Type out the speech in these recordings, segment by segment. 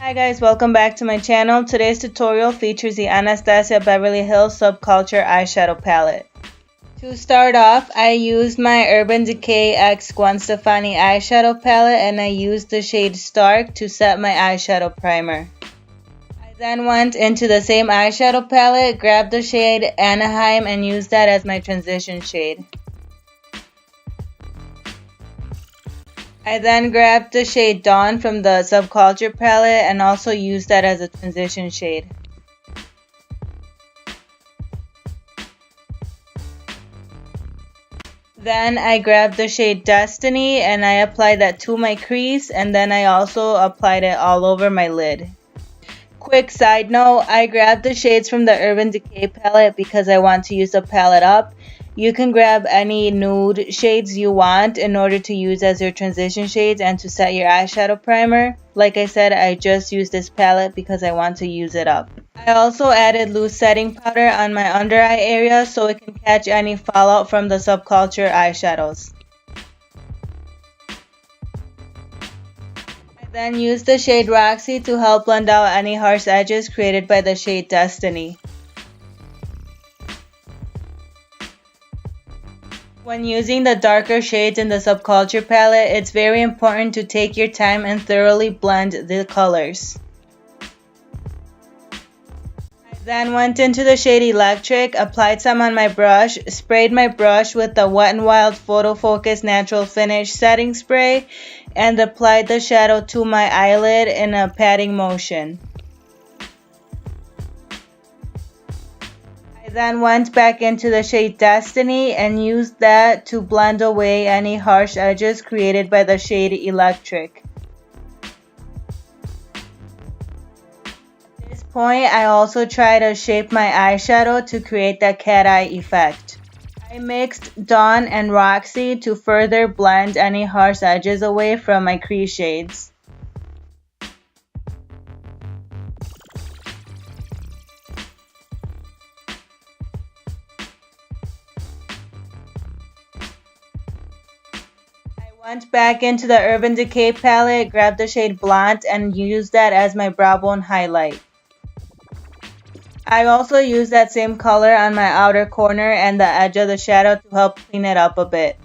Hi guys, welcome back to my channel. Today's tutorial features the Anastasia Beverly Hills Subculture eyeshadow palette. To start off, I used my Urban Decay x Gwen Stefani eyeshadow palette and I used the shade Stark to set my eyeshadow primer. I then went into the same eyeshadow palette, grabbed the shade Anaheim and used that as my transition shade. I then grabbed the shade Dawn from the Subculture palette and also used that as a transition shade. Then I grabbed the shade Destiny and I applied that to my crease, and then I also applied it all over my lid. Quick side note, I grabbed the shades from the Urban Decay palette because I want to use the palette up. You can grab any nude shades you want in order to use as your transition shades and to set your eyeshadow primer. Like I said, I just used this palette because I want to use it up. I also added loose setting powder on my under eye area so it can catch any fallout from the Subculture eyeshadows. I then used the shade Roxy to help blend out any harsh edges created by the shade Destiny. When using the darker shades in the Subculture palette, it's very important to take your time and thoroughly blend the colors. I then went into the shade Electric, applied some on my brush, sprayed my brush with the Wet n Wild Photo Focus Natural Finish setting spray, and applied the shadow to my eyelid in a patting motion. Then went back into the shade Destiny and used that to blend away any harsh edges created by the shade Electric. At this point, I also try to shape my eyeshadow to create that cat eye effect. I mixed Dawn and Roxy to further blend any harsh edges away from my crease shades. Went back into the Urban Decay palette, grabbed the shade Blonde and used that as my brow bone highlight. I also used that same color on my outer corner and the edge of the shadow to help clean it up a bit.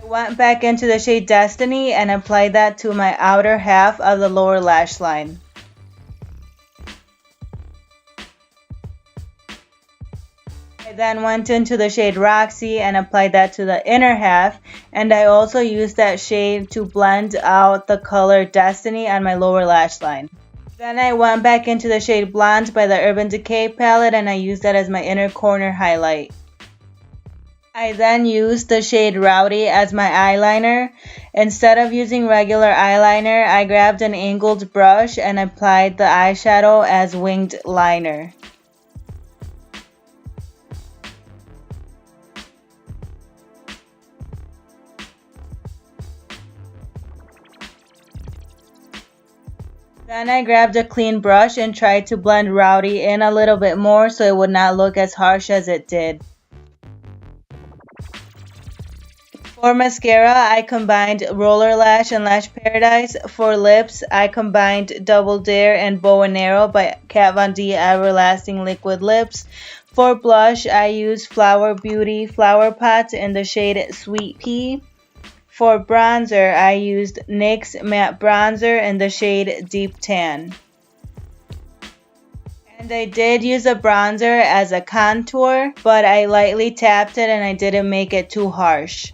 I went back into the shade Destiny and applied that to my outer half of the lower lash line. I then went into the shade Roxy and applied that to the inner half, and I also used that shade to blend out the color Destiny on my lower lash line. Then I went back into the shade Blonde by the Urban Decay palette and I used that as my inner corner highlight. I then used the shade Rowdy as my eyeliner. Instead of using regular eyeliner, I grabbed an angled brush and applied the eyeshadow as winged liner. Then I grabbed a clean brush and tried to blend Rowdy in a little bit more so it would not look as harsh as it did. For mascara, I combined Roller Lash and Lash Paradise. For lips, I combined Double Dare and Bow and Arrow by Kat Von D Everlasting Liquid Lips. For blush, I used Flower Beauty Flower Pot in the shade Sweet Pea. For bronzer, I used NYX Matte Bronzer in the shade Deep Tan. And I did use a bronzer as a contour, but I lightly tapped it and I didn't make it too harsh.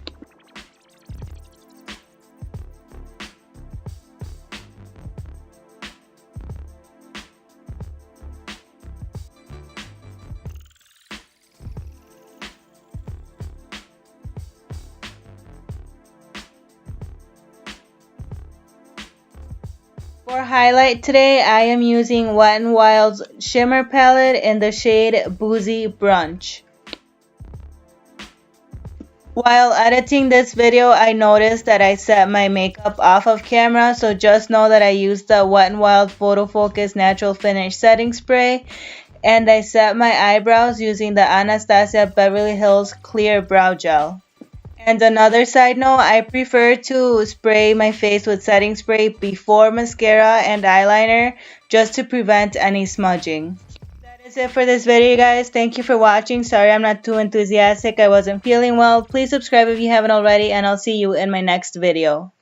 For highlight today, I am using Wet n Wild's Shimmer Palette in the shade Boozy Brunch. While editing this video, I noticed that I set my makeup off of camera, so just know that I used the Wet n Wild Photo Focus Natural Finish Setting Spray, and I set my eyebrows using the Anastasia Beverly Hills Clear Brow Gel. And another side note, I prefer to spray my face with setting spray before mascara and eyeliner just to prevent any smudging. That is it for this video, guys. Thank you for watching. Sorry I'm not too enthusiastic. I wasn't feeling well. Please subscribe if you haven't already, and I'll see you in my next video.